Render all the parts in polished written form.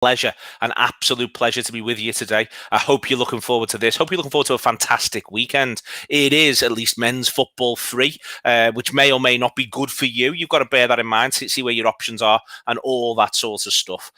an absolute pleasure to be with you today. I hope you're looking forward to this. Hope you're looking forward to a fantastic weekend. It is at least men's football free, which may or may not be good for you. You've got to bear that in mind, see where your options are and all that sort of stuff.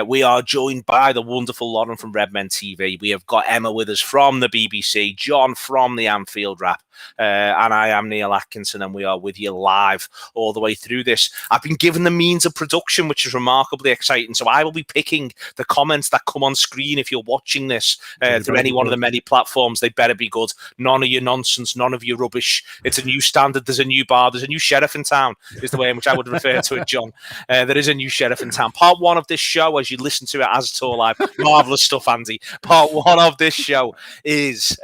We are joined by the wonderful Lauren from Redmen TV. We have got Emma with us from the BBC, John from the Anfield Wrap, and I am Neil Atkinson, and we are with you live all the way through this. I've been given the means of production, which is remarkably exciting, so I will be picking the comments that come on screen if you're watching this through any one of the many platforms. They better be good. None of your nonsense, none of your rubbish. It's a new standard. There's a new bar. There's a new sheriff in town, is the way in which I would refer to it, John. There is a new sheriff in town. Part one of this show, as you listen to it as TAW Live, marvellous stuff, Andy. Part one of this show is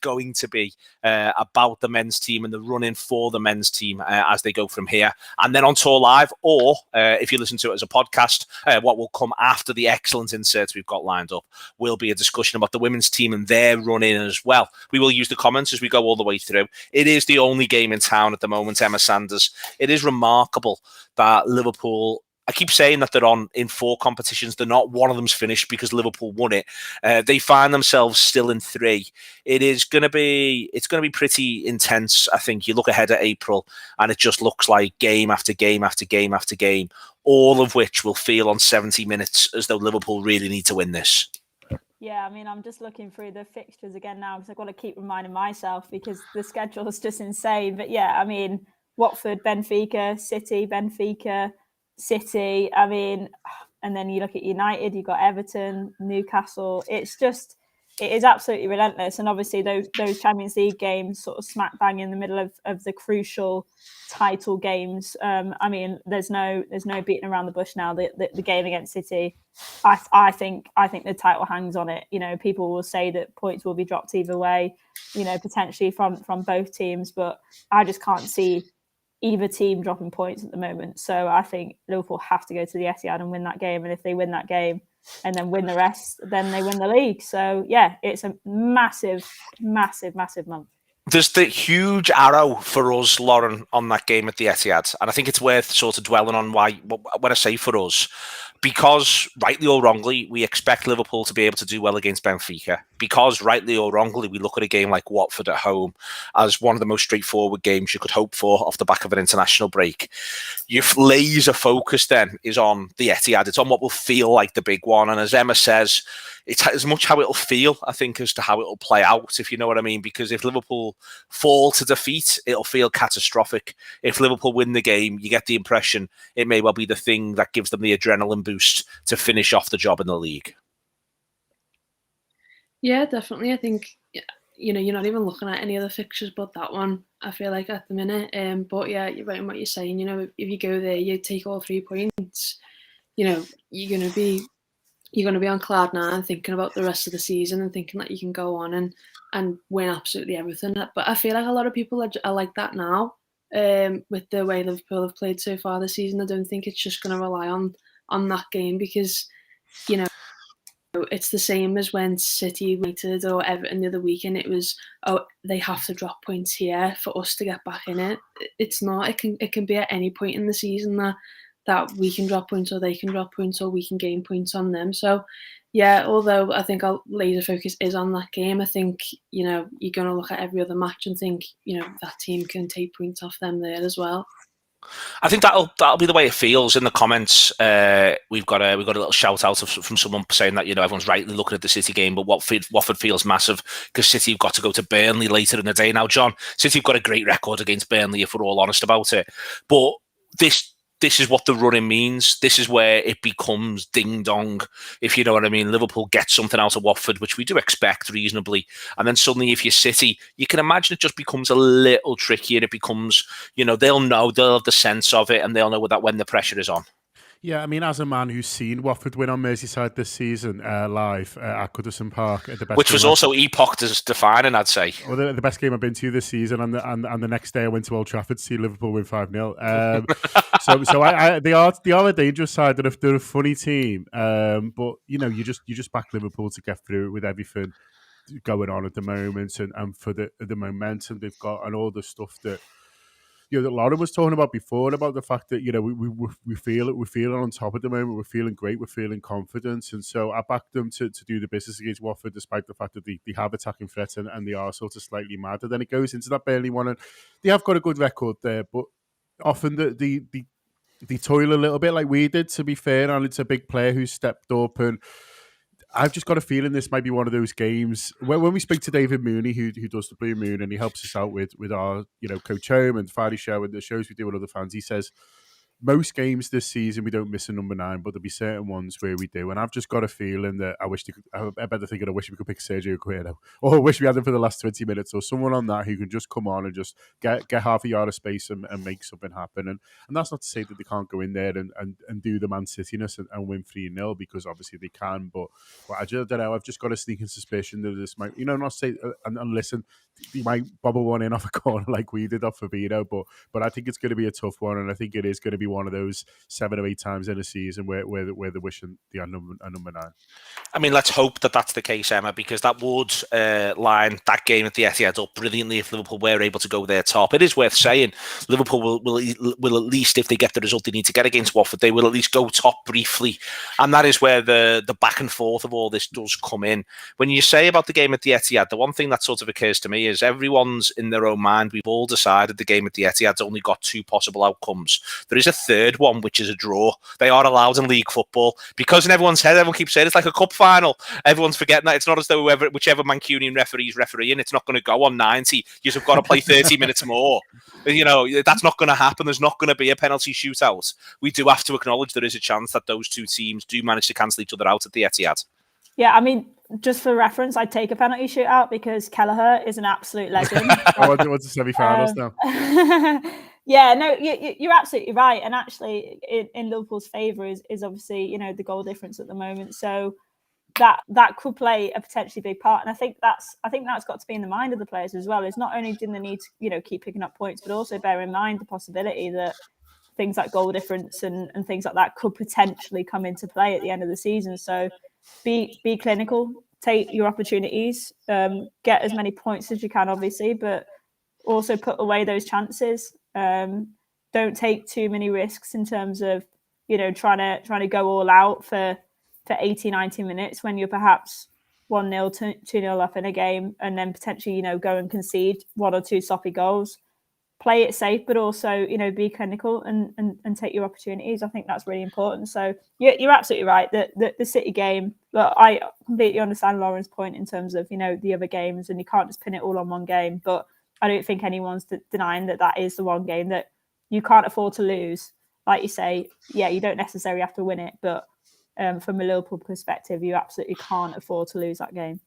going to be about the men's team and the run-in for the men's team as they go from here. And then on TAW Live, or if you listen to it as a podcast, what will come after the excellent inserts we've got lined up will be a discussion about the women's team and their run-in as well. We will use the comments as we go all the way through. It is the only game in town at the moment, Emma Sanders. It is remarkable that Liverpool, I keep saying that they're on in 4 competitions. They're not. One of them's finished because Liverpool won it. They find themselves still in 3. It's going to be pretty intense. I think you look ahead at April and it just looks like game after game after game after game, all of which will feel on 70 minutes as though Liverpool really need to win this. Yeah, I mean, I'm just looking through the fixtures again now because I've got to keep reminding myself because the schedule is just insane. But yeah, I mean, Watford, Benfica, City, Benfica, City. I mean, and then you look at United, you've got Everton, Newcastle. It is absolutely relentless. And obviously those Champions League games sort of smack bang in the middle of the crucial title games. I mean, there's no beating around the bush now. The game against City, I think the title hangs on it. You know, people will say that points will be dropped either way, you know, potentially from both teams, but I just can't see either team dropping points at the moment. So I think Liverpool have to go to the Etihad and win that game. And if they win that game and then win the rest, then they win the league. So yeah, it's a massive, massive, massive month. There's the huge arrow for us, Lauren, on that game at the Etihad. And I think it's worth sort of dwelling on why, when I say for us, because rightly or wrongly, we expect Liverpool to be able to do well against Benfica. Because rightly or wrongly, we look at a game like Watford at home as one of the most straightforward games you could hope for off the back of an international break. Your laser focus then is on the Etihad. It's on what will feel like the big one. And as Emma says, it's as much how it'll feel, I think, as to how it'll play out, if you know what I mean. Because if Liverpool fall to defeat, it'll feel catastrophic. If Liverpool win the game, you get the impression it may well be the thing that gives them the adrenaline boost to finish off the job in the league. Yeah, definitely. I think, you know, you're not even looking at any other fixtures but that one, I feel like, at the minute. But yeah, you're right in what you're saying. You know, if you go there, you take all 3 points, you know, you're going to be on cloud 9 thinking about the rest of the season and thinking that you can go on and win absolutely everything. But I feel like a lot of people are like that now with the way Liverpool have played so far this season. I don't think it's just going to rely on that game because, you know, it's the same as when City, United or Everton the other weekend. It was, they have to drop points here for us to get back in it. It's not. It can be at any point in the season that we can drop points or they can drop points or we can gain points on them. So, yeah, although I think our laser focus is on that game, I think, you know, you're going to look at every other match and think, you know, that team can take points off them there as well. I think that'll be the way it feels. In the comments, we've got a little shout out from someone saying that, you know, everyone's rightly looking at the City game, but Watford feels massive because City have got to go to Burnley later in the day. Now, John, City have got a great record against Burnley, if we're all honest about it. But this is what the running means. This is where it becomes ding dong, if you know what I mean. Liverpool gets something out of Watford, which we do expect reasonably. And then suddenly, if you're City, you can imagine it just becomes a little trickier. It becomes, you know, they'll have the sense of it and they'll know that when the pressure is on. Yeah, I mean, as a man who's seen Watford win on Merseyside this season live at Goodison Park, at the best, which was also epoch defining, I'd say. Well, the best game I've been to this season, and the next day I went to Old Trafford to see Liverpool win 5-0. So they are a dangerous side. They're a funny team, but you know, you just back Liverpool to get through it with everything going on at the moment, and for the momentum they've got and all the stuff that that Lauren was talking about before, about the fact that we're feeling on top at the moment. We're feeling great. We're feeling confident, and so I backed them to do the business against Watford, despite the fact that they have attacking threats and they are sort of slightly mad. And then it goes into that Burnley one, and they have got a good record there, but often they toil a little bit like we did. To be fair, and it's a big player who's stepped up and. I've just got a feeling this might be one of those games when we speak to David Mooney, who does the Blue Moon, and he helps us out with our Coach Home and Friday Show and the shows we do with other fans. He says most games this season we don't miss a number 9, but there'll be certain ones where we do. And I've just got a feeling that I wish I wish we could pick Sergio Aguero, or I wish we had him for the last 20 minutes, or someone on that who can just come on and just get half a yard of space and make something happen. And that's not to say that they can't go in there and do the Man City-ness and win 3-0, because obviously they can. But I just don't know. I've just got a sneaking suspicion that this might, not say and listen, they might bobble one in off a corner like we did off Fabinho, but I think it's going to be a tough one, and I think it is going to be one of those 7 or 8 times in a season where they're wishing they are number 9. I mean, let's hope that that's the case, Emma, because that would line that game at the Etihad up brilliantly if Liverpool were able to go their top. It is worth saying Liverpool will at least, if they get the result they need to get against Watford, they will at least go top briefly, and that is where the back and forth of all this does come in. When you say about the game at the Etihad, the one thing that sort of occurs to me is everyone's in their own mind. We've all decided the game at the Etihad's only got 2 possible outcomes. There is a third one, which is a draw. They are allowed in league football, because in everyone's head, everyone keeps saying it's like a cup final. Everyone's forgetting that it's not as though whichever Mancunian referee's refereeing, it's not going to go on 90. You've got to play 30 minutes more. That's not going to happen. There's not going to be a penalty shootout. We do have to acknowledge there is a chance that those 2 teams do manage to cancel each other out at the Etihad. Yeah, I mean, just for reference, I'd take a penalty shootout because Kelleher is an absolute legend. What's the semi-finals now? Yeah, no, you're absolutely right. And actually, in Liverpool's favour is obviously, the goal difference at the moment. So that could play a potentially big part. And I think that's got to be in the mind of the players as well. Is not only do they need to, keep picking up points, but also bear in mind the possibility that things like goal difference and things like that could potentially come into play at the end of the season. So be clinical, take your opportunities, get as many points as you can, obviously, but also put away those chances. Don't take too many risks in terms of, trying to go all out for 80, 90 minutes when you're perhaps 1-0, 2-0 up in a game, and then potentially, go and concede 1 or 2 sloppy goals. Play it safe, but also, be clinical and take your opportunities. I think that's really important. So you're absolutely right. The City game, look, I completely understand Lauren's point in terms of, the other games, and you can't just pin it all on one game. But I don't think anyone's denying that is the one game that you can't afford to lose. Like you say, yeah, you don't necessarily have to win it, but from a Liverpool perspective, you absolutely can't afford to lose that game.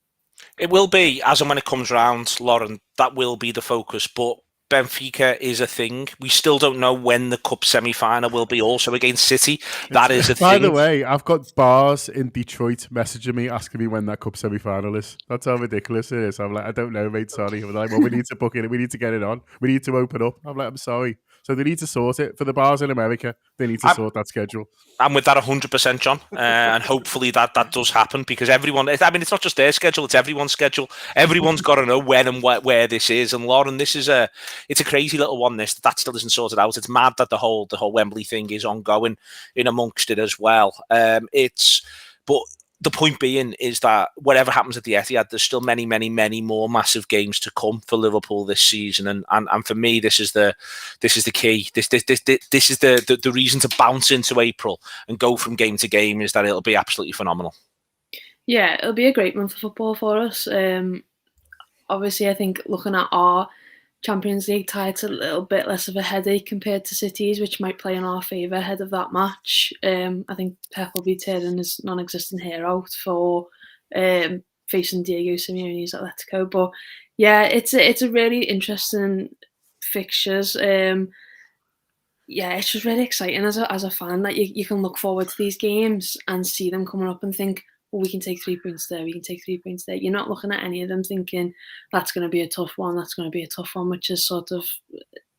It will be, as and when it comes round, Lauren, that will be the focus. But Benfica is a thing. We still don't know when the cup semi-final will be also against City. That is a thing. By the way, I've got bars in Detroit messaging me, asking me when that cup semi-final is. That's how ridiculous it is. I'm like, I don't know, mate, sorry. I'm like, well, we need to book it. We need to get it on. We need to open up. I'm like, I'm sorry. So they need to sort it. For the bars in America, they need to sort that schedule. I'm with that 100%, John. And hopefully that does happen, because everyone, it's not just their schedule, it's everyone's schedule. Everyone's got to know when and where this is. And Lauren, it's a crazy little one, that still isn't sorted out. It's mad that the whole Wembley thing is ongoing in amongst it as well. But the point being is that whatever happens at the Etihad, there's still many, many, many more massive games to come for Liverpool this season, and for me, this is the key. This is the reason to bounce into April and go from game to game, is that it'll be absolutely phenomenal. Yeah, it'll be a great month of football for us. Obviously, I think looking at our Champions League tie, it's a little bit less of a headache compared to City's, which might play in our favour ahead of that match. I think Pep will be tearing his non-existent hair out for facing Diego Simeone's Atletico. But yeah, it's a really interesting fixtures. Yeah, it's just really exciting as a fan that you can look forward to these games and see them coming up and think, well, we can take 3 points there, we can take 3 points there. You're not looking at any of them thinking that's going to be a tough one, which is sort of,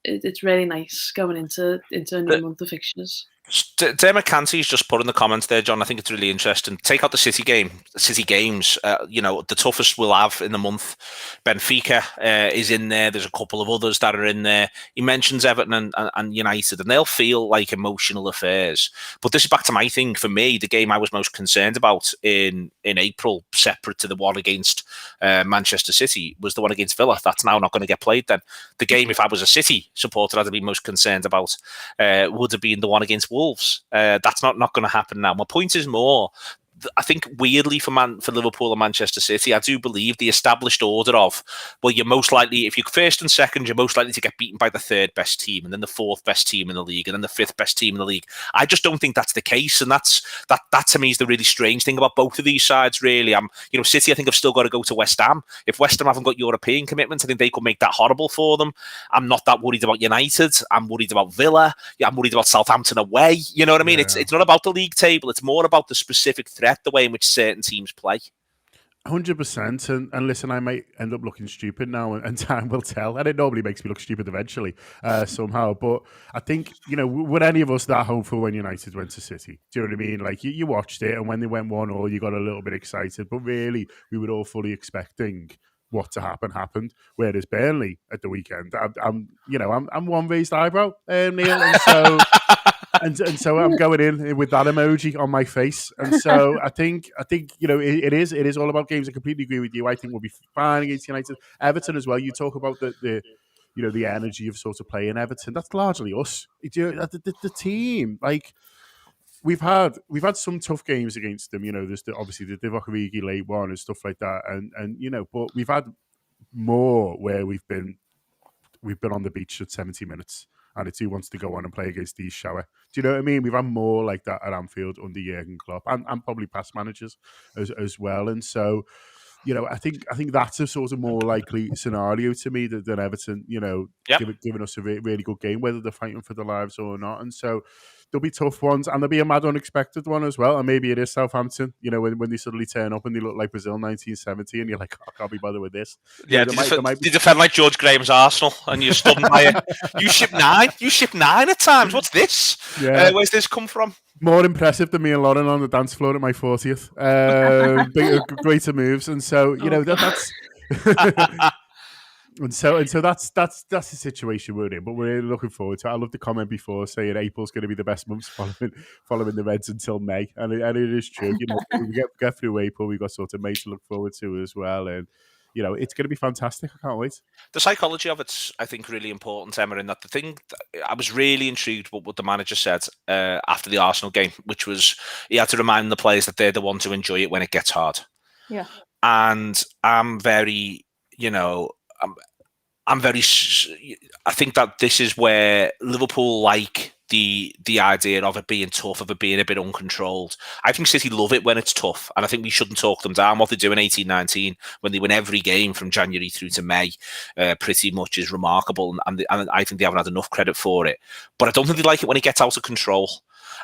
it's really nice going into a new month of fixtures. Dermot Canty's just put in the comments there, John. I think it's really interesting. Take out the City games. The toughest we'll have in the month. Benfica is in there. There's a couple of others that are in there. He mentions Everton and United, and they'll feel like emotional affairs. But this is back to my thing. For me, the game I was most concerned about in April, separate to the one against Manchester City, was the one against Villa. That's now not going to get played then. The game, if I was a City supporter, I'd be most concerned about would have been the one against Wolves. That's not going to happen now. My point is more, I think weirdly for Liverpool and Manchester City, I do believe the established order of, well, you're most likely, if you're first and second, you're most likely to get beaten by the third best team, and then the fourth best team in the league, and then the fifth best team in the league. I just don't think that's the case, and that to me is the really strange thing about both of these sides. Really, City, I think, have still got to go to West Ham. If West Ham haven't got European commitments, I think they could make that horrible for them. I'm not that worried about United. I'm worried about Villa. I'm worried about Southampton away. You know what I mean? Yeah. It's not about the league table. It's more about the specific threat, the way in which certain teams play. 100%. And listen, I might end up looking stupid now, and time will tell. And it normally makes me look stupid eventually, somehow. But I think, were any of us that hopeful when United went to City? Do you know what I mean? Like, you watched it, and when they went 1-1, you got a little bit excited. But really, we were all fully expecting what to happen happened. Whereas Burnley at the weekend, I'm one raised eyebrow, Neil, and so. And so I'm going in with that emoji on my face, and so I think it is all about games. I completely agree with you. I think we'll be fine against United, Everton as well. You talk about the energy of sort of playing Everton. That's largely us. The team, like we've had some tough games against them. There's obviously the Divock Origi late one and stuff like that, and but we've had more where we've been on the beach at 70 minutes. And it's who wants to go on and play against these shower. Do you know what I mean? We've had more like that at Anfield under Jurgen Klopp and probably past managers as well. And so, I think that's a sort of more likely scenario to me than Everton, giving us a really good game, whether they're fighting for their lives or not. And so there'll be tough ones, and there'll be a mad unexpected one as well. And maybe it is Southampton, when they suddenly turn up and they look like Brazil 1970, and you're like, I can't be bothered with this. Yeah, they defend like George Graham's Arsenal, and you're stunned by it. You ship nine at times. What's this? Yeah. Where's this come from? More impressive than me and Lauren on the dance floor at my 40th. Greater moves, and so that's. And so that's the situation we're in. But we're really looking forward to it. I love the comment before saying April's going to be the best month following the Reds until May, and it is true. We get through April, we've got sort of May to look forward to as well, and it's going to be fantastic. I can't wait. The psychology of it's, I think, really important, Emma. In that the thing, I was really intrigued with what the manager said after the Arsenal game, which was he had to remind the players that they're the ones to enjoy it when it gets hard. Yeah, and I'm very, I think that this is where Liverpool like the idea of it being tough, of it being a bit uncontrolled. I think City love it when it's tough, and I think we shouldn't talk them down. What they do in 18-19, when they win every game from January through to May, pretty much is remarkable, and I think they haven't had enough credit for it. But I don't think they like it when it gets out of control.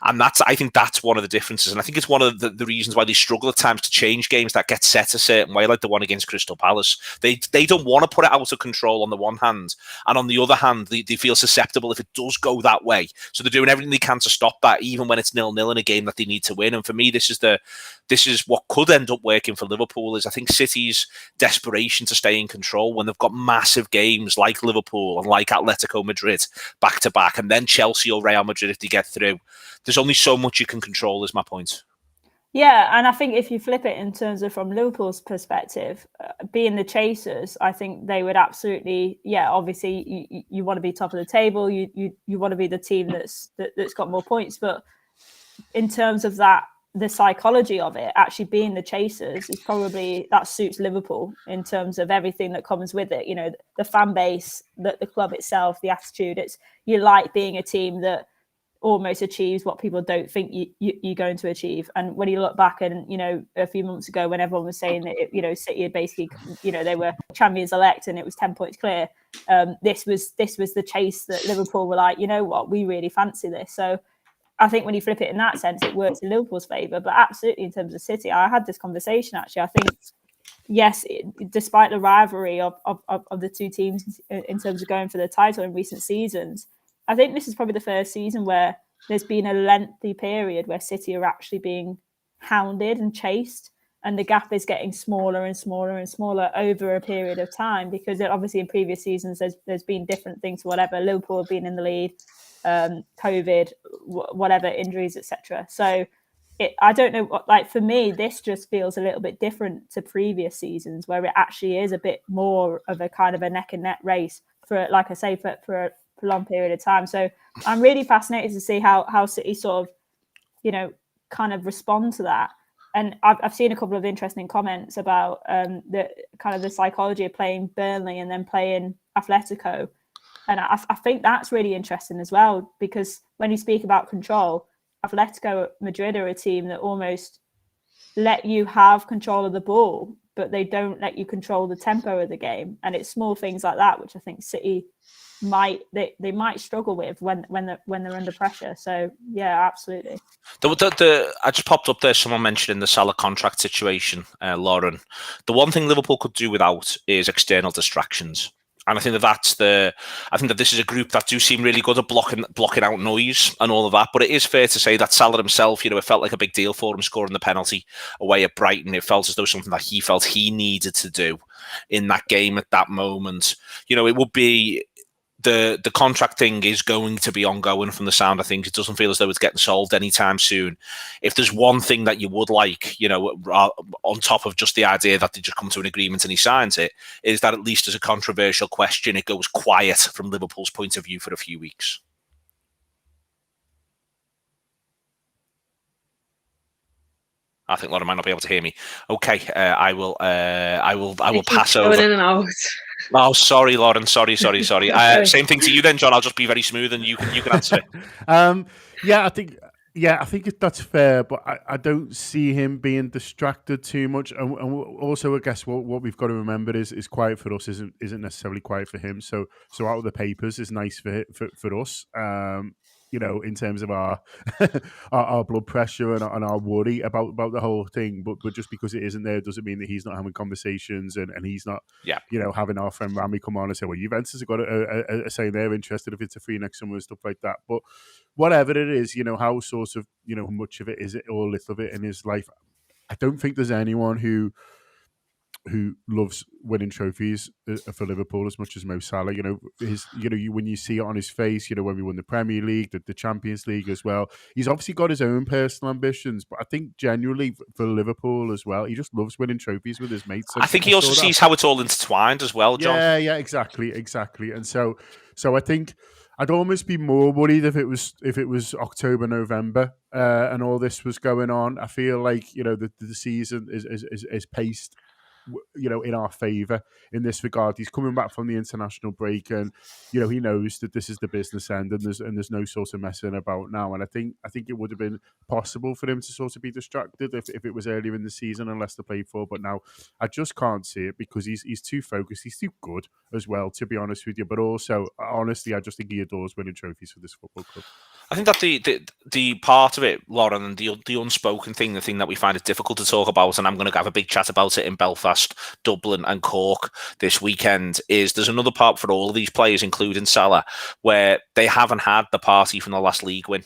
And I think that's one of the differences. And I think it's one of the reasons why they struggle at times to change games that get set a certain way, like the one against Crystal Palace. They don't want to put it out of control on the one hand. And on the other hand, they feel susceptible if it does go that way. So they're doing everything they can to stop that, even when it's 0-0 in a game that they need to win. And for me, this is what could end up working for Liverpool, is I think City's desperation to stay in control when they've got massive games like Liverpool and like Atletico Madrid back to back, and then Chelsea or Real Madrid if they get through. There's only so much you can control, is my point. Yeah, and I think if you flip it in terms of from Liverpool's perspective, being the chasers, I think they would absolutely, obviously you want to be top of the table, you want to be the team that's got more points, but in terms of that, the psychology of it, actually being the chasers is probably, that suits Liverpool in terms of everything that comes with it. The fan base, the club itself, the attitude. You like being a team that almost achieves what people don't think you're going to achieve. And when you look back and, a few months ago when everyone was saying that, City had basically, they were champions elect and it was 10 points clear. This was the chase that Liverpool were like, you know what, we really fancy this. So I think when you flip it in that sense, it works in Liverpool's favour. But absolutely in terms of City, I had this conversation actually. I think, yes, despite the rivalry of the two teams in terms of going for the title in recent seasons, I think this is probably the first season where there's been a lengthy period where City are actually being hounded and chased, and the gap is getting smaller and smaller and smaller over a period of time, because obviously in previous seasons there's been different things, whatever. Liverpool have been in the lead, COVID, whatever, injuries, etc. So I don't know what, like, for me, this just feels a little bit different to previous seasons, where it actually is a bit more of a kind of a neck and neck race for, like I say, for a long period of time. So I'm really fascinated to see how City sort of, kind of respond to that. And I've seen a couple of interesting comments about the kind of the psychology of playing Burnley and then playing Atletico. And I think that's really interesting as well, because when you speak about control, Atletico Madrid are a team that almost let you have control of the ball, but they don't let you control the tempo of the game. And it's small things like that which I think City might struggle with when they're under pressure. So yeah, absolutely. I just popped up there, someone mentioning the Salah contract situation, Lauren. The one thing Liverpool could do without is external distractions. And I think that this is a group that do seem really good at blocking out noise and all of that. But it is fair to say that Salah himself, it felt like a big deal for him scoring the penalty away at Brighton. It felt as though something that he felt he needed to do in that game at that moment. It would be the contract thing is going to be ongoing from the sound of things. It doesn't feel as though it's getting solved anytime soon. If there's one thing that you would like, on top of just the idea that they just come to an agreement and he signs it, is that at least as a controversial question, it goes quiet from Liverpool's point of view for a few weeks. I think Lauren might not be able to hear me. Okay, I will pass over. Going in and out. Oh, sorry, Lauren. Sorry. Same thing to you then, John. I'll just be very smooth, and you can answer it. I think that's fair, but I don't see him being distracted too much. And also, I guess what we've got to remember is quiet for us isn't necessarily quiet for him. So out of the papers is nice for us. In terms of our our blood pressure and our worry about the whole thing. But just because it isn't there doesn't mean that he's not having conversations and he's not, having our friend Rami come on and say, well, Juventus have got a saying they're interested if it's a free next summer and stuff like that. But whatever it is, how sort of, much of it is it or little of it in his life, I don't think there's anyone who loves winning trophies for Liverpool as much as Mo Salah. When you see it on his face, when we won the Premier League, the Champions League as well, he's obviously got his own personal ambitions, but I think genuinely for Liverpool as well, he just loves winning trophies with his mates. I think he also sees how it's all intertwined as well, John. Yeah, exactly. And so I think I'd almost be more worried if it was October, November, and all this was going on. I feel like the season is paced in our favour in this regard. He's coming back from the international break, and he knows that this is the business end, and there's no sort of messing about now. And I think it would have been possible for him to sort of be distracted if it was earlier in the season and Leicester played for. But now I just can't see it because he's too focused. He's too good as well, to be honest with you. But also, honestly, I just think he adores winning trophies for this football club. I think that the part of it, Lauren, and the unspoken thing, the thing that we find it difficult to talk about, and I'm going to have a big chat about it in Belfast, Dublin and Cork this weekend, is there's another part for all of these players, including Salah, where they haven't had the party from the last league win.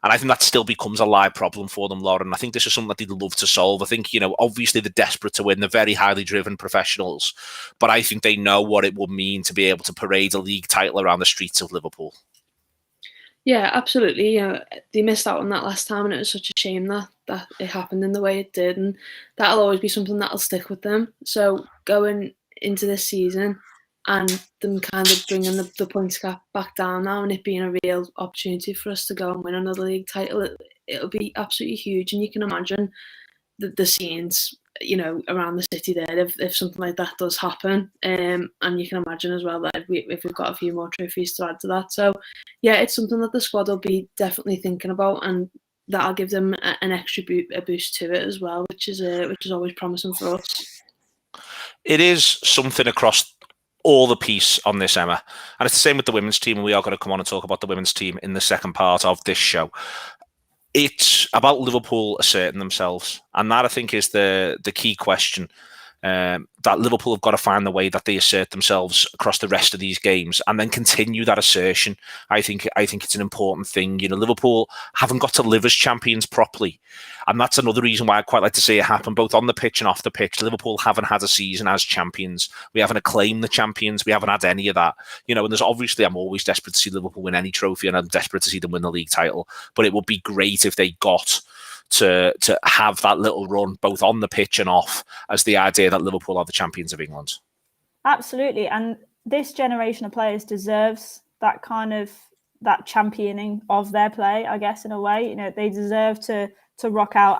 And I think that still becomes a live problem for them, Lauren. I think this is something that they'd love to solve. I think, obviously they're desperate to win. They're very highly driven professionals. But I think they know what it would mean to be able to parade a league title around the streets of Liverpool. Yeah, absolutely. They missed out on that last time, and it was such a shame that it happened in the way it did. And that'll always be something that'll stick with them. So going into this season and them kind of bringing the points gap back down now, and it being a real opportunity for us to go and win another league title, it'll be absolutely huge. And you can imagine the scenes, around the city there if something like that does happen. And you can imagine as well that if we've got a few more trophies to add to that. So yeah, it's something that the squad will be definitely thinking about, and that'll give them an extra boost to it as well, which is always promising for us. It is something across all the piece on this, Emma, and it's the same with the women's team, and we are going to come on and talk about the women's team in the second part of this show. It's about Liverpool asserting themselves, and that I think is the key question that Liverpool have got to find the way that they assert themselves across the rest of these games and then continue that assertion. I think it's an important thing. Liverpool haven't got to live as champions properly. And that's another reason why I'd quite like to see it happen, both on the pitch and off the pitch. Liverpool haven't had a season as champions. We haven't acclaimed the champions. We haven't had any of that. And there's obviously, I'm always desperate to see Liverpool win any trophy, and I'm desperate to see them win the league title. But it would be great if they got to have that little run, both on the pitch and off, as the idea that Liverpool are the champions of England. Absolutely. And this generation of players deserves that kind of that championing of their play, I guess, in a way. They deserve to rock out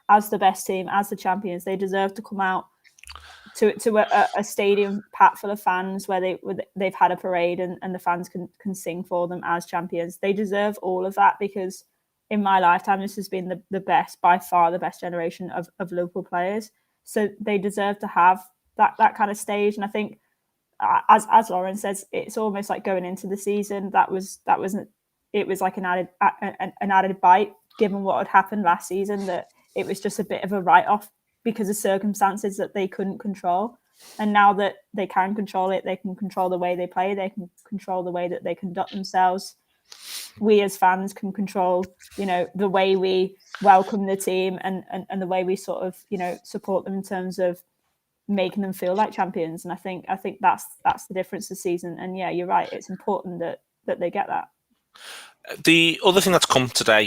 as the best team, as the champions. They deserve to come out to a stadium packed full of fans where they've had a parade and the fans can sing for them as champions. They deserve all of that, because in my lifetime, this has been the best, by far the best generation of Liverpool players. So they deserve to have that kind of stage. And I think, as Lauren says, it's almost like going into the season, it was like an added bite, given what had happened last season, that it was just a bit of a write-off because of circumstances that they couldn't control. And now that they can control it, they can control the way they play, they can control the way that they conduct themselves. We as fans can control, the way we welcome the team and the way we sort of, support them in terms of making them feel like champions. And I think that's the difference this season. And yeah, you're right. It's important that they get that. The other thing that's come today,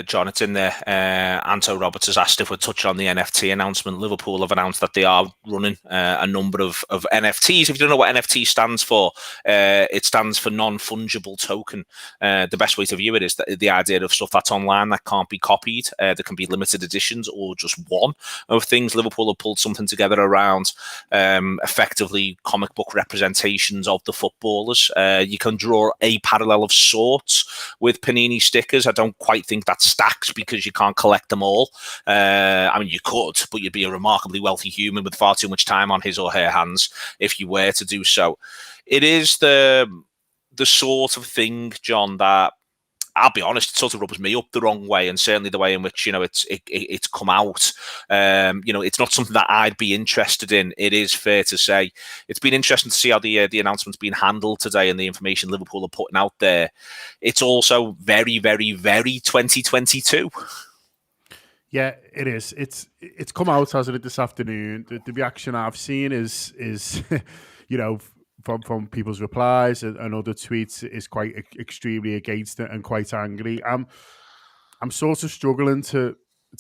John, it's in there. Anto Roberts has asked if we're touching on the NFT announcement. Liverpool have announced that they are running a number of NFTs. If you don't know what NFT stands for, it stands for non-fungible token. The best way to view it is that the idea of stuff that's online that can't be copied. There can be limited editions or just one of things. Liverpool have pulled something together around effectively comic book representations of the footballers. You can draw a parallel of sorts with Panini stickers. I don't quite think that stacks because you can't collect them all. You could, but you'd be a remarkably wealthy human with far too much time on his or her hands if you were to do so. It is the sort of thing, John, that, I'll be honest, it sort of rubs me up the wrong way, and certainly the way in which it's come out. It's not something that I'd be interested in. It is fair to say it's been interesting to see how the announcement's been handled today and the information Liverpool are putting out there. It's also very, very, very 2022. Yeah, it is. It's come out, hasn't it, this afternoon? The reaction I've seen is from people's replies and other tweets is quite extremely against it and quite angry. I'm sort of struggling to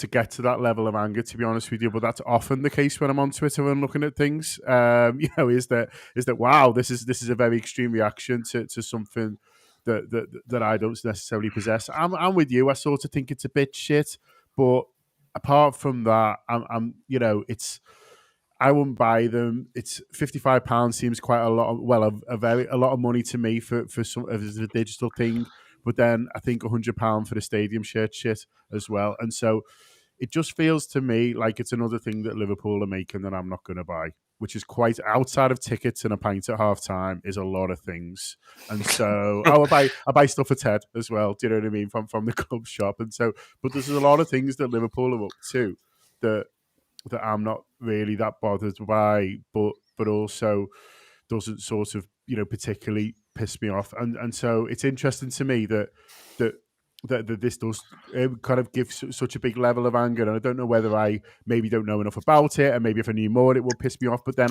get to that level of anger, to be honest with you, but that's often the case when I'm on Twitter and looking at things. Is that wow, this is a very extreme reaction to something that I don't necessarily possess. I'm with you. I sort of think it's a bit shit, but apart from that, I wouldn't buy them. It's £55 seems quite a lot. A lot of money to me for some as a digital thing. But then I think £100 for the stadium shirt shit as well. And so it just feels to me like it's another thing that Liverpool are making that I'm not going to buy, which is quite outside of tickets and a pint at half time is a lot of things. And so I buy stuff for Ted as well. Do you know what I mean? From the club shop. And so, but there's a lot of things that Liverpool are up to that I'm not really that bothered by, but also doesn't sort of, particularly piss me off. And so it's interesting to me that this does kind of give such a big level of anger. And I don't know whether I maybe don't know enough about it, and maybe if I knew more, it would piss me off. But then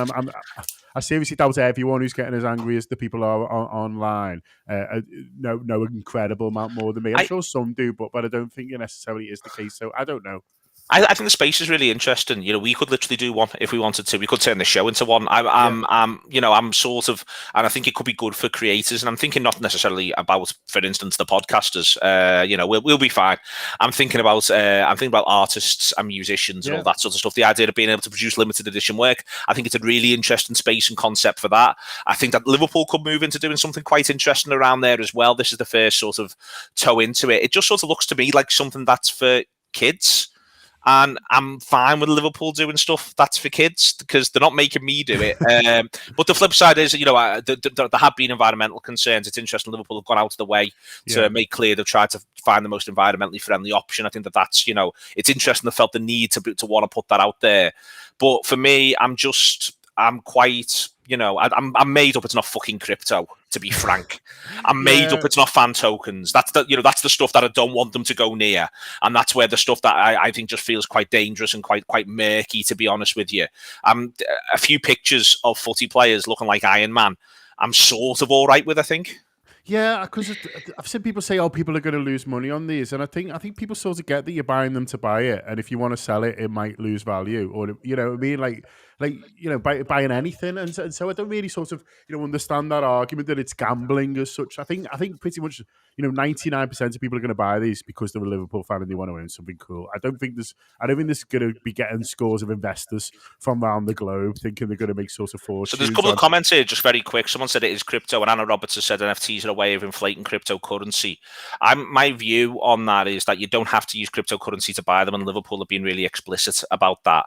I seriously doubt everyone who's getting as angry as the people are online know an incredible amount more than me. I'm sure some do, but I don't think it necessarily is the case. So I don't know. I think the space is really interesting. We could literally do one if we wanted to. We could turn the show into one. I'm sort of, and I think it could be good for creators. And I'm thinking not necessarily about, for instance, the podcasters. We'll be fine. I'm thinking about artists and musicians and all that sort of stuff. The idea of being able to produce limited edition work, I think it's a really interesting space and concept for that. I think that Liverpool could move into doing something quite interesting around there as well. This is the first sort of toe into it. It just sort of looks to me like something that's for kids. And I'm fine with Liverpool doing stuff that's for kids because they're not making me do it. But the flip side is, there have been environmental concerns. It's interesting Liverpool have gone out of the way to make clear they've tried to find the most environmentally friendly option. I think that's, it's interesting they felt the need to want to put that out there. But for me, I'm quite, I'm made up. It's not fucking crypto, to be frank. I'm made up. It's not fan tokens. That's the stuff that I don't want them to go near, and that's where the stuff that I think just feels quite dangerous and quite murky, to be honest with you. A few pictures of footy players looking like Iron Man, I'm sort of all right with, I think. Yeah, because I've seen people say, "Oh, people are going to lose money on these," and I think people sort of get that you're buying them to buy it, and if you want to sell it, it might lose value, or what I mean, buying anything, and so I don't really sort of understand that argument that it's gambling as such. I think pretty much 99% of people are going to buy these because they're a Liverpool fan and they want to own something cool. I don't think this is going to be getting scores of investors from around the globe thinking they're going to make sort of fortunes. So there's a couple of comments here, just very quick. Someone said it is crypto, and Anna Roberts has said NFTs are a way of inflating cryptocurrency. My view on that is that you don't have to use cryptocurrency to buy them, and Liverpool have been really explicit about that.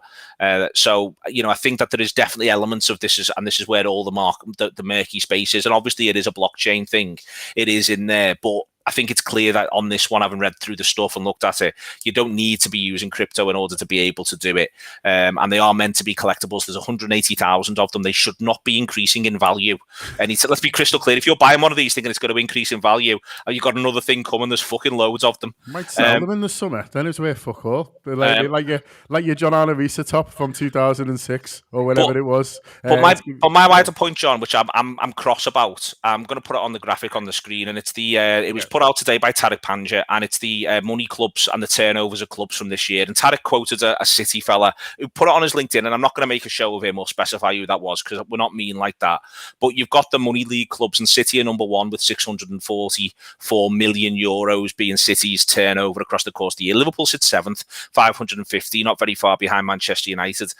So I think that there is definitely elements of this, and this is where all the murky space is, and obviously it is a blockchain thing. It is in there, but I think it's clear that on this one, having read through the stuff and looked at it, you don't need to be using crypto in order to be able to do it. And they are meant to be collectibles. There's 180,000 of them. They should not be increasing in value. And let's be crystal clear. If you're buying one of these thinking it's going to increase in value, and you've got another thing coming, there's fucking loads of them. You might sell them in the summer. Then it's worth fuck all. Like your John Arnavisa top from 2006 or whatever it was. But my wider point, John, which I'm cross about, I'm going to put it on the graphic on the screen, and it's it was put out today by Tariq Panja, and it's the money clubs and the turnovers of clubs from this year. And Tariq quoted a City fella who put it on his LinkedIn, and I'm not going to make a show of him or specify who that was because we're not mean like that. But you've got the money league clubs, and City are number one with 644 million euros being City's turnover across the course of the year. Liverpool sits seventh, 550, not very far behind Manchester United.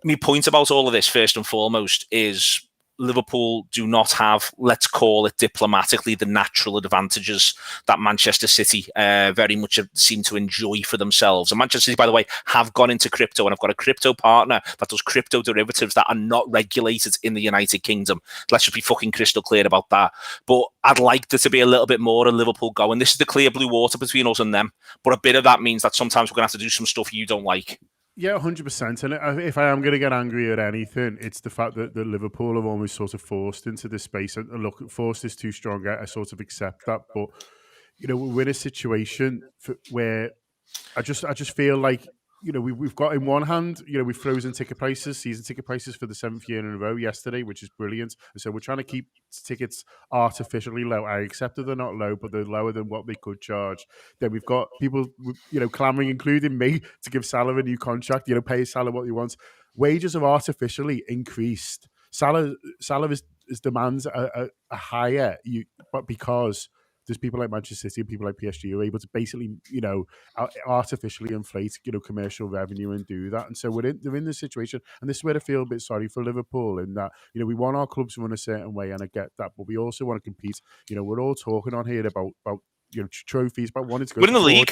My point about all of this, first and foremost, is Liverpool do not have, let's call it diplomatically, the natural advantages that Manchester City very much seem to enjoy for themselves. And Manchester City, by the way, have gone into crypto and have got a crypto partner that does crypto derivatives that are not regulated in the United Kingdom. Let's just be fucking crystal clear about that. But I'd like there to be a little bit more of Liverpool going. This is the clear blue water between us and them. But a bit of that means that sometimes we're going to have to do some stuff you don't like. Yeah, 100%. And if I am going to get angry at anything, it's the fact that Liverpool have almost sort of forced into this space. And look, forced is too strong. I sort of accept that. But, we're in a situation where I just feel like, we've got in one hand, we've frozen season ticket prices for the 7th year in a row yesterday, which is brilliant. And so we're trying to keep tickets artificially low. I accept that they're not low, but they're lower than what they could charge. Then we've got people, clamoring, including me, to give Salah a new contract, pay Salah what he wants. Wages have artificially increased. Salah's demands are higher, but because there's people like Manchester City and people like PSG who are able to basically, artificially inflate, commercial revenue and do that. And so they're in this situation. And this is where I feel a bit sorry for Liverpool in that, we want our clubs to run a certain way, and I get that, but we also want to compete. We're all talking on here about trophies, but wanting to go winning the league,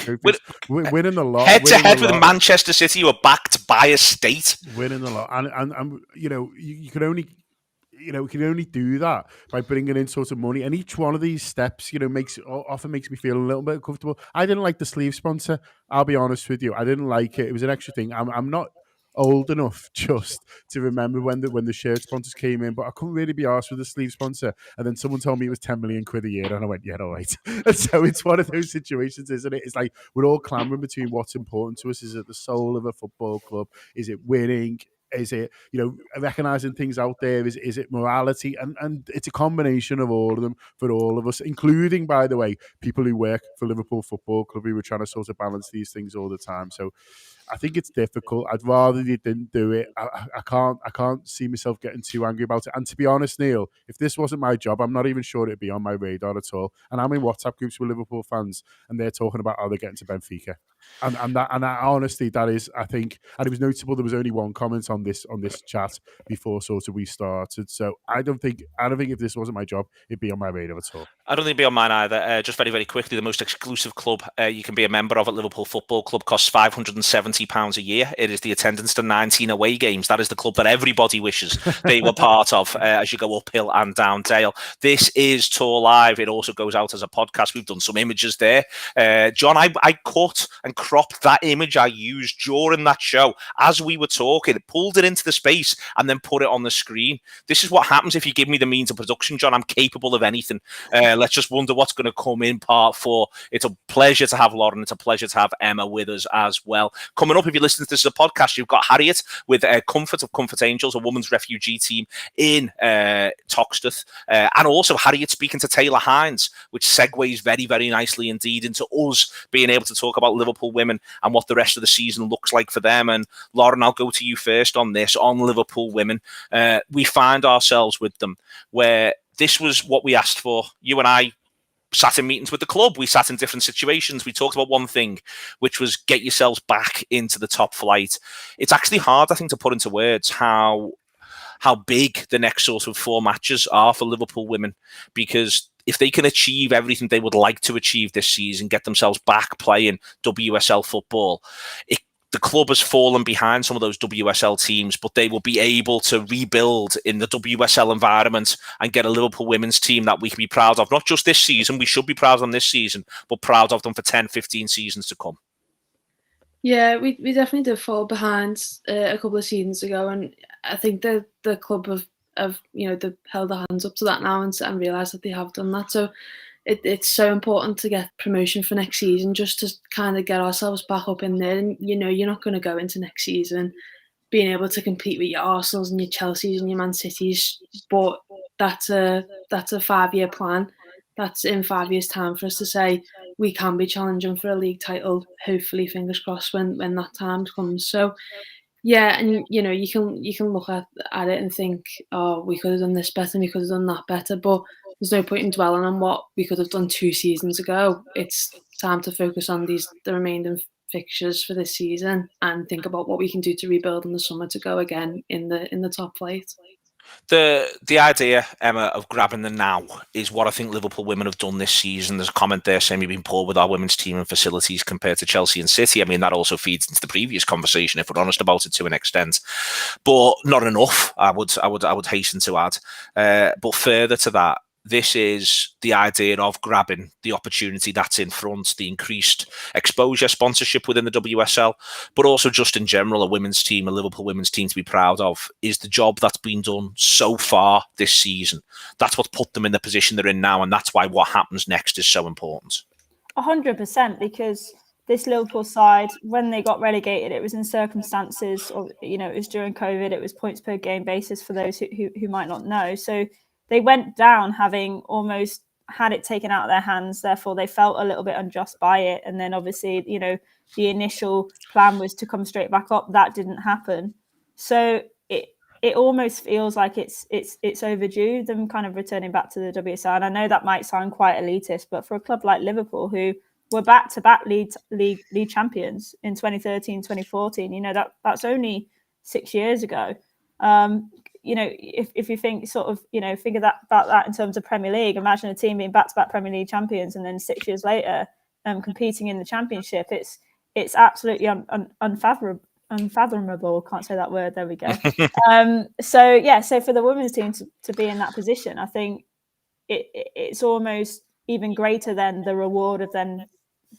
winning the lot, head to head with Manchester City, who are backed by a state, winning the lot, and you can only. We can only do that by bringing in sort of money, and each one of these steps, often makes me feel a little bit comfortable. I didn't like the sleeve sponsor. I'll be honest with you, I didn't like it. It was an extra thing. I'm not old enough just to remember when the shirt sponsors came in, but I couldn't really be arsed with the sleeve sponsor. And then someone told me it was 10 million quid a year, and I went, yeah, all right. And so it's one of those situations, isn't it? It's like we're all clamoring between what's important to us. Is it the soul of a football club? Is it winning? Is it, recognizing things out there? Is it morality? And it's a combination of all of them for all of us, including, by the way, people who work for Liverpool Football Club who were trying to sort of balance these things all the time. So I think it's difficult. I'd rather they didn't do it. I can't see myself getting too angry about it. And to be honest, Neil, if this wasn't my job, I'm not even sure it'd be on my radar at all. And I'm in WhatsApp groups with Liverpool fans, and they're talking about how they're getting to Benfica. And that honestly, that is, I think, and it was notable. There was only one comment on this chat before sort of we started. So I don't think if this wasn't my job, it'd be on my radar at all. I don't think it'd be on mine either. Just very, very quickly, the most exclusive club you can be a member of at Liverpool Football Club costs £570 £20 a year. It is the attendance to 19 away games. That is the club that everybody wishes they were part of as you go uphill and down Dale. This is TAW Live. It also goes out as a podcast. We've done some images there. John, I cut and cropped that image I used during that show as we were talking, pulled it into the space and then put it on the screen. This is what happens if you give me the means of production, John. I'm capable of anything. Let's just wonder what's going to come in part 4. It's a pleasure to have Lauren. It's a pleasure to have Emma with us as well. Coming up, if you listen to this as a podcast, you've got Harriet with Comfort of Comfort Angels, a women's refugee team in Toxteth, and also Harriet speaking to Taylor Hines, which segues very, very nicely indeed into us being able to talk about Liverpool women and what the rest of the season looks like for them. And Lauren, I'll go to you first on this, on Liverpool women. We find ourselves with them where this was what we asked for. You and I sat in meetings with the club. We sat in different situations. We talked about one thing, which was get yourselves back into the top flight. It's actually hard, I think, to put into words how big the next sort of 4 matches are for Liverpool women, because if they can achieve everything they would like to achieve this season, get themselves back playing WSL football, the club has fallen behind some of those WSL teams, but they will be able to rebuild in the WSL environment and get a Liverpool women's team that we can be proud of, not just this season. We should be proud of them this season, but proud of them for 10, 15 seasons to come. Yeah, we definitely did fall behind a couple of seasons ago, and I think the club have they've held their hands up to that now and realised that they have done that. So it's so important to get promotion for next season, just to kind of get ourselves back up in there. And you're not going to go into next season being able to compete with your Arsenals and your Chelseas and your Man Cities, but that's a 5-year plan. That's in 5 years' time for us to say we can be challenging for a league title, hopefully, fingers crossed, when that time comes. So yeah, and you can look at it and think, oh, we could have done this better and we could have done that better, but there's no point in dwelling on what we could have done 2 seasons ago. It's time to focus on the remaining fixtures for this season and think about what we can do to rebuild in the summer to go again in the top flight. The idea, Emma, of grabbing the now is what I think Liverpool women have done this season. There's a comment there saying we've been poor with our women's team and facilities compared to Chelsea and City. I mean, that also feeds into the previous conversation, if we're honest about it, to an extent, but not enough. I would hasten to add. But further to that, this is the idea of grabbing the opportunity that's in front, the increased exposure, sponsorship within the WSL, but also just in general, a women's team, a Liverpool women's team to be proud of, is the job that's been done so far this season. That's what put them in the position they're in now, and that's why what happens next is so important. 100%, because this Liverpool side, when they got relegated, it was in circumstances, or it was during COVID, it was points per game basis for those who might not know. So they went down having almost had it taken out of their hands. Therefore, they felt a little bit unjust by it. And then obviously, the initial plan was to come straight back up. That didn't happen. So it almost feels like it's overdue, them kind of returning back to the WSL. And I know that might sound quite elitist, but for a club like Liverpool, who were back-to-back league champions in 2013, 2014, that's only 6 years ago. If you think figure that about that in terms of Premier League, imagine a team being back-to-back Premier League champions and then 6 years later competing in the Championship. It's absolutely unfathomable. Can't say that word. There we go. So for the women's team to be in that position, I think it's almost even greater than the reward of them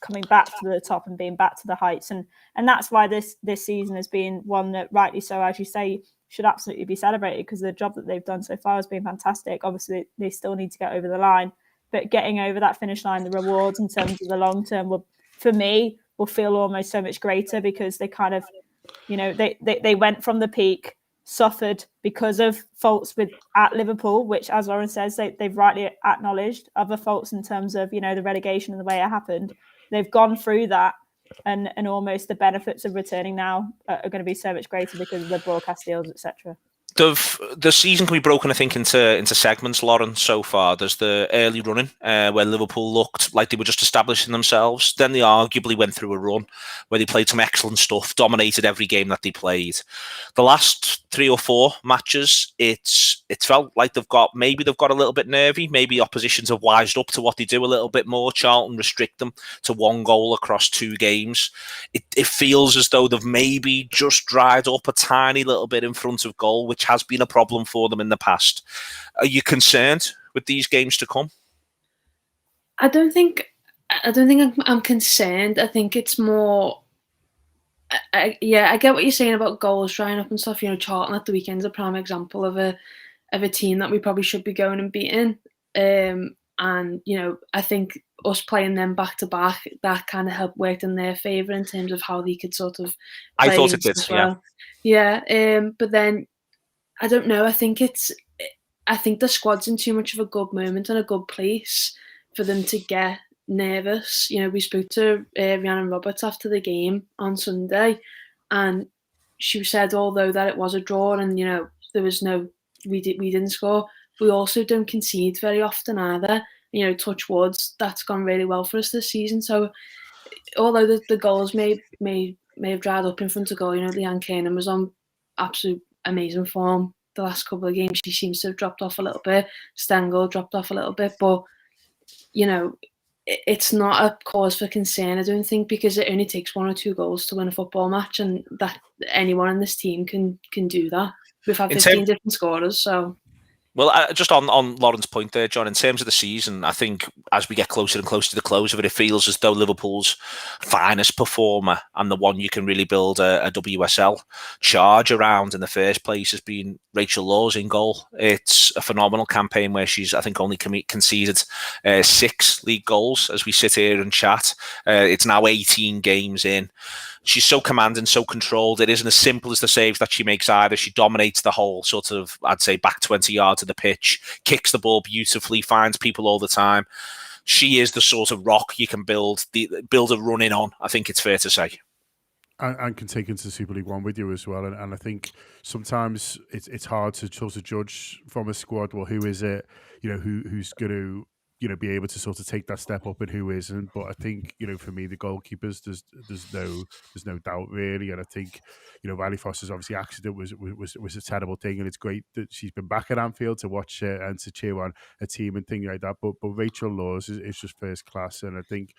coming back to the top and being back to the heights. And that's why this season has been one that, rightly so, as you say, should absolutely be celebrated, because the job that they've done so far has been fantastic. Obviously, they still need to get over the line, but getting over that finish line, the rewards in terms of the long term will feel almost so much greater, because they kind of, they went from the peak, suffered because of faults at Liverpool, which, as Lauren says, they've rightly acknowledged, other faults in terms of, the relegation and the way it happened. They've gone through that, and almost the benefits of returning now are going to be so much greater because of the broadcast deals, etc. The season can be broken, I think, into segments, Lauren, so far. There's the early running, where Liverpool looked like they were just establishing themselves. Then they arguably went through a run where they played some excellent stuff, dominated every game that they played. The last 3 or 4 matches, it's felt like they've got a little bit nervy. Maybe oppositions have wised up to what they do a little bit more. Charlton restrict them to 1 goal across 2 games. It feels as though they've maybe just dried up a tiny little bit in front of goal, which has been a problem for them in the past. Are you concerned with these games to come? I don't think I'm concerned. I think it's more. I get what you're saying about goals drying up and stuff. You know, Charlton at the weekend's a prime example of a team that we probably should be going and beating. And you know, I think us playing them back to back, that kind of worked in their favour in terms of how they could sort of. I thought it did, well. Yeah. But then I don't know. I think the squad's in too much of a good moment and a good place for them to get nervous. You know, we spoke to Rhiannon Roberts after the game on Sunday, and she said, although that it was a draw and you know we didn't score, we also don't concede very often either. You know, touch woods, that's gone really well for us this season. So, although the goals may have dried up in front of goal, you know, Leanne Kiernan was on absolute amazing form the last couple of games. She seems to have dropped off a little bit. Stengel dropped off a little bit, but you know, it's not a cause for concern, I don't think, because it only takes 1 or 2 goals to win a football match, and that anyone in this team can do that. We've had 15 different scorers, so. Well, just on Lauren's point there, John, in terms of the season, I think as we get closer and closer to the close of it, it feels as though Liverpool's finest performer and the one you can really build a WSL charge around in the first place has been Rachel Laws in goal. It's a phenomenal campaign where she's, I think, only conceded 6 league goals as we sit here and chat. It's now 18 games in. She's so commanding, so controlled. It isn't as simple as the saves that she makes either. She dominates the whole sort of, I'd say, back 20 yards of the pitch, kicks the ball beautifully, finds people all the time. She is the sort of rock you can build a run in on, I think it's fair to say. And can take into Super League One with you as well. And I think sometimes it's hard to sort of judge from a squad, well, who is it, you know, who's going to, you know, be able to sort of take that step up and who isn't. But I think, you know, for me, the goalkeepers, there's no doubt really. And I think, you know, Riley Foster's obviously accident was a terrible thing, and it's great that she's been back at Anfield to watch and to cheer on a team and things like that. But Rachel Laws is just first class, and I think,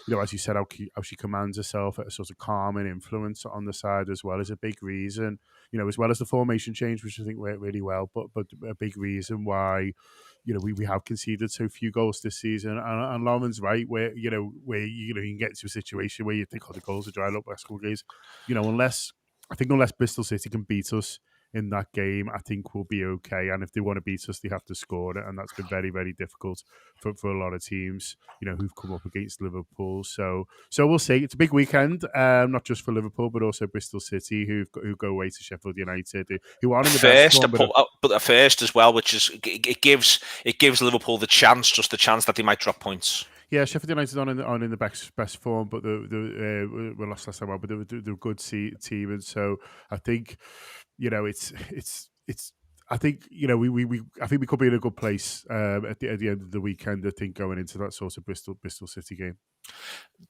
you know, as you said, how she commands herself at a sort of calming influence on the side as well is a big reason. You know, as well as the formation change, which I think worked really well, but a big reason why, you know, we have conceded so few goals this season. And Lauren's right, where you can get to a situation where you think, oh, the goals are drying up last couple of games. You know, unless Bristol City can beat us in that game, I think we'll be okay. And if they want to beat us, they have to score it, and that's been very, very difficult for a lot of teams, you know, who've come up against Liverpool. So we'll see. It's a big weekend, not just for Liverpool, but also Bristol City, who go away to Sheffield United, who are in the best form, but a first as well, which is it gives Liverpool the chance that they might drop points. Yeah, Sheffield United on in the best form, but we lost last time, but they're a good team, and so I think, you know, it's. I think, you know, I think we could be in a good place at the end of the weekend, I think, going into that sort of Bristol City game.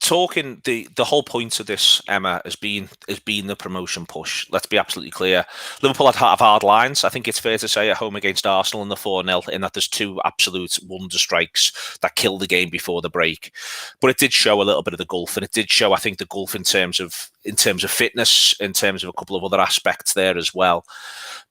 Talking the whole point of this, Emma, has been the promotion push. Let's be absolutely clear. Liverpool have hard lines. I think it's fair to say at home against Arsenal in the 4-0, in that there's 2 absolute wonder strikes that killed the game before the break. But it did show a little bit of the gulf, and it did show, I think, the gulf in terms of fitness, in terms of a couple of other aspects there as well.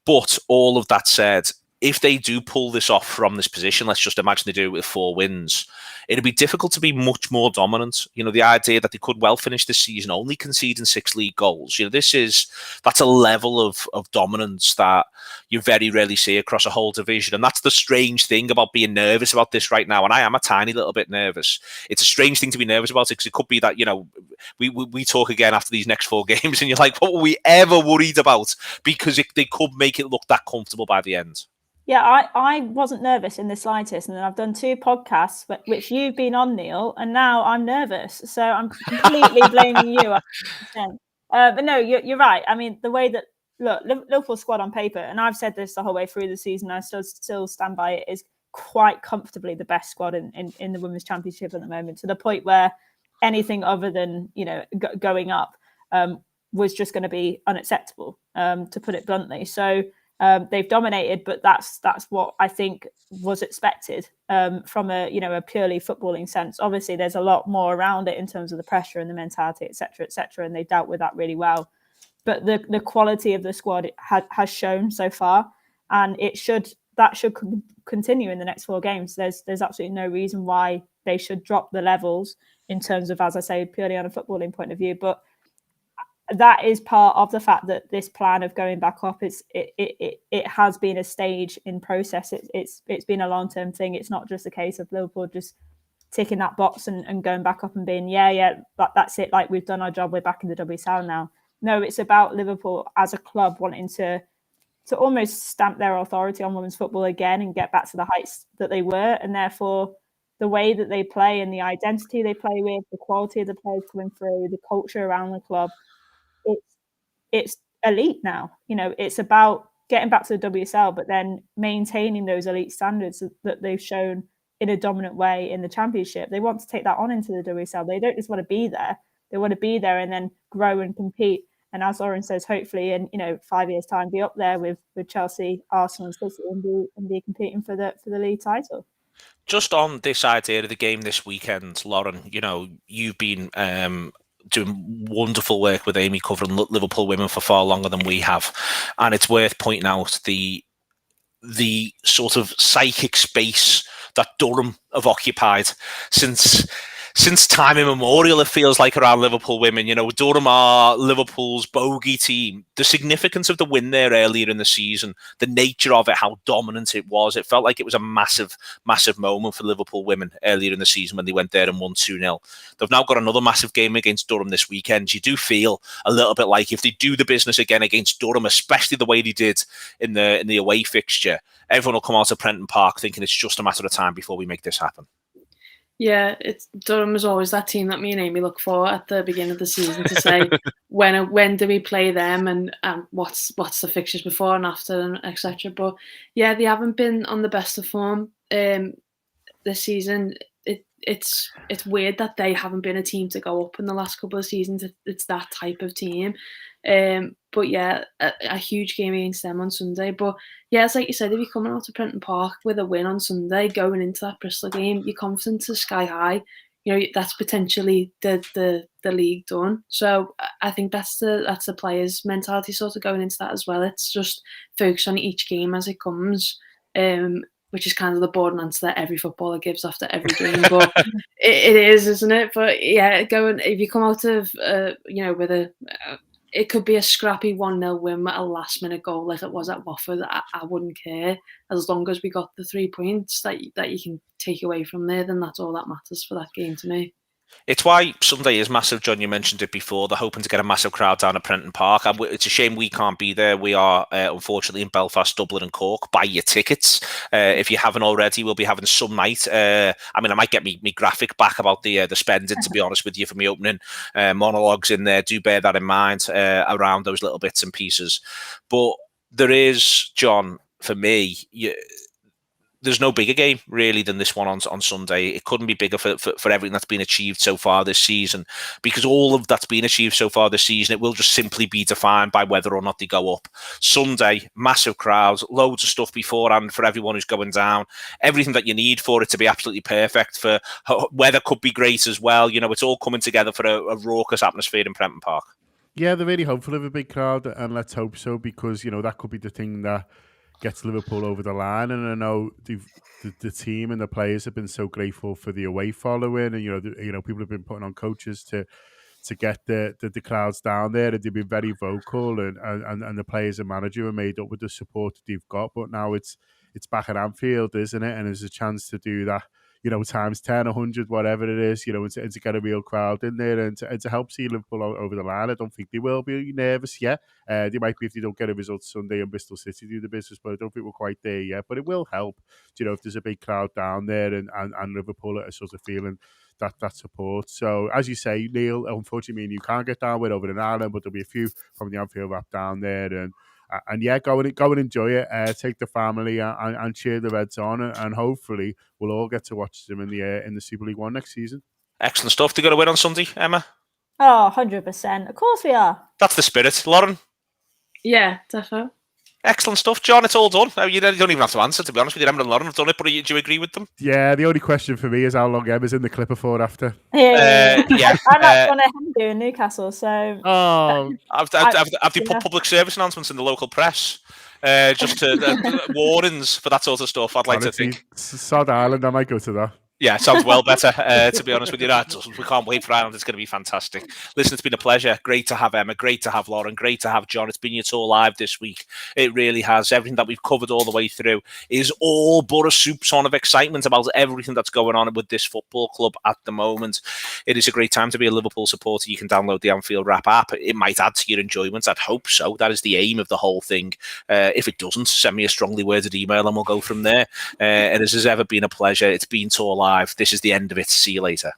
But all of that said, if they do pull this off from this position, let's just imagine they do it with 4 wins, it'd be difficult to be much more dominant. You know, the idea that they could well finish this season only conceding 6 league goals, you know, that's a level of dominance that you very rarely see across a whole division. And that's the strange thing about being nervous about this right now. And I am a tiny little bit nervous. It's a strange thing to be nervous about, because it could be that, you know, we talk again after these next 4 games and you're like, what were we ever worried about? Because they could make it look that comfortable by the end. Yeah, I wasn't nervous in the slightest, and then I've done 2 podcasts which you've been on, Neil, and now I'm nervous. So I'm completely blaming you. But no, you're right. I mean, the way that look, Liverpool squad on paper, and I've said this the whole way through the season, I still stand by it, is quite comfortably the best squad in the Women's Championship at the moment, to the point where anything other than, going up was just going to be unacceptable, to put it bluntly. So they've dominated, but that's what I think was expected from a purely footballing sense. Obviously, there's a lot more around it in terms of the pressure and the mentality, etc., and they dealt with that really well. But the quality of the squad has shown so far, and that should continue in the next 4 games. There's absolutely no reason why they should drop the levels in terms of, as I say, purely on a footballing point of view. But that is part of the fact that this plan of going back up it has been a stage in process. It's been a long-term thing. It's not just a case of Liverpool just ticking that box and going back up and being that's it, like we've done our job, we're back in the WSL now. No, it's about Liverpool as a club wanting to almost stamp their authority on women's football again and get back to the heights that they were. And therefore, the way that they play and the identity they play with, the quality of the players coming through, the culture around the club, it's elite now. It's about getting back to the WSL, but then maintaining those elite standards that they've shown in a dominant way in the Championship. They want to take that on into the WSL. They don't just want to be there. They want to be there and then grow and compete. And as Lauren says, hopefully in 5 years' time, be up there with Chelsea, Arsenal, and City, and be competing for the league title. Just on this idea of the game this weekend, Lauren, you've been doing wonderful work with Amy covering Liverpool women for far longer than we have, and it's worth pointing out the sort of psychic space that Durham have occupied since time immemorial. It feels like around Liverpool women. Durham are Liverpool's bogey team. The significance of the win there earlier in the season, the nature of it, how dominant it was. It felt like it was a massive, massive moment for Liverpool women earlier in the season when they went there and won 2-0. They've now got another massive game against Durham this weekend. You do feel a little bit like if they do the business again against Durham, especially the way they did in the away fixture, everyone will come out to Prenton Park thinking it's just a matter of time before we make this happen. Yeah, Durham is always that team that me and Amy look for at the beginning of the season to say when do we play them and what's the fixtures before and after and etc. But yeah, they haven't been on the best of form this season. It's weird that they haven't been a team to go up in the last couple of seasons. It's that type of team. But yeah, a huge game against them on Sunday. But yeah, it's like you said, if you're coming out to Prenton Park with a win on Sunday, going into that Bristol game, your confidence is sky high. That's potentially the league done. So I think that's the players' mentality sort of going into that as well. It's just focus on each game as it comes. Which is kind of the boring answer that every footballer gives after every game, but it is, isn't it? But yeah, if you come out of with it could be a scrappy 1-0 win with a last-minute goal like it was at Watford. I wouldn't care as long as we got the 3 points that you can take away from there. Then that's all that matters for that game to me. It's why Sunday is massive, John. You mentioned it before. They're hoping to get a massive crowd down at Prenton Park. It's a shame we can't be there. We are, unfortunately, in Belfast, Dublin and Cork. Buy your tickets. If you haven't already, we'll be having some night. I might get me graphic back about the spending, to be honest with you, for me opening monologues in there. Do bear that in mind around those little bits and pieces. But there is, John, for me, there's no bigger game really than this one on Sunday. It couldn't be bigger for everything that's been achieved so far this season, because all of that's been achieved so far this season, it will just simply be defined by whether or not they go up. Sunday, massive crowds, loads of stuff beforehand for everyone who's going down, everything that you need for it to be absolutely perfect. For weather could be great as well. It's all coming together for a raucous atmosphere in Prenton Park. Yeah, they're really hopeful of a big crowd, and let's hope so, because that could be the thing that gets Liverpool over the line. And I know the team and the players have been so grateful for the away following, and people have been putting on coaches to get the crowds down there, and they've been very vocal, and the players and manager are made up with the support that they've got. But now it's back at Anfield, isn't it? And there's a chance to do that, times 10, 100, whatever it is, and to get a real crowd in there and to help see Liverpool over the line. I don't think they will be nervous yet. They might be if they don't get a result Sunday and Bristol City do the business, but I don't think we're quite there yet. But it will help, if there's a big crowd down there and Liverpool are sort of feeling that support. So, as you say, Neil, unfortunately, you can't get down with over in Ireland, but there'll be a few from the Anfield Wrap down there, and And yeah, go and enjoy it. Take the family and cheer the Reds on, and hopefully we'll all get to watch them in the Super League One next season. Excellent stuff. They're going to win on Sunday, Emma? Oh, 100%. Of course we are. That's the spirit. Lauren? Yeah, definitely. Excellent stuff. John, it's all done. You don't even have to answer, to be honest with you. Emma and Lauren have done it, but do you agree with them? Yeah, the only question for me is how long Emma's in the Clipper for after. Yeah. Yeah. I'm not going to do in Newcastle, so... Oh, Have they put public service announcements in the local press? Just to warnings for that sort of stuff, I'd like to think. Sod Island, I might go to that. Yeah, sounds well better, to be honest with you. We can't wait for Ireland. It's going to be fantastic. Listen, it's been a pleasure. Great to have Emma. Great to have Lauren. Great to have John. It's been your tour live this week. It really has. Everything that we've covered all the way through is all but a soup ton of excitement about everything that's going on with this football club at the moment. It is a great time to be a Liverpool supporter. You can download the Anfield Wrap app. It might add to your enjoyment. I'd hope so. That is the aim of the whole thing. If it doesn't, send me a strongly worded email and we'll go from there. It has ever been a pleasure. It's been tour live. This is the end of it. See you later.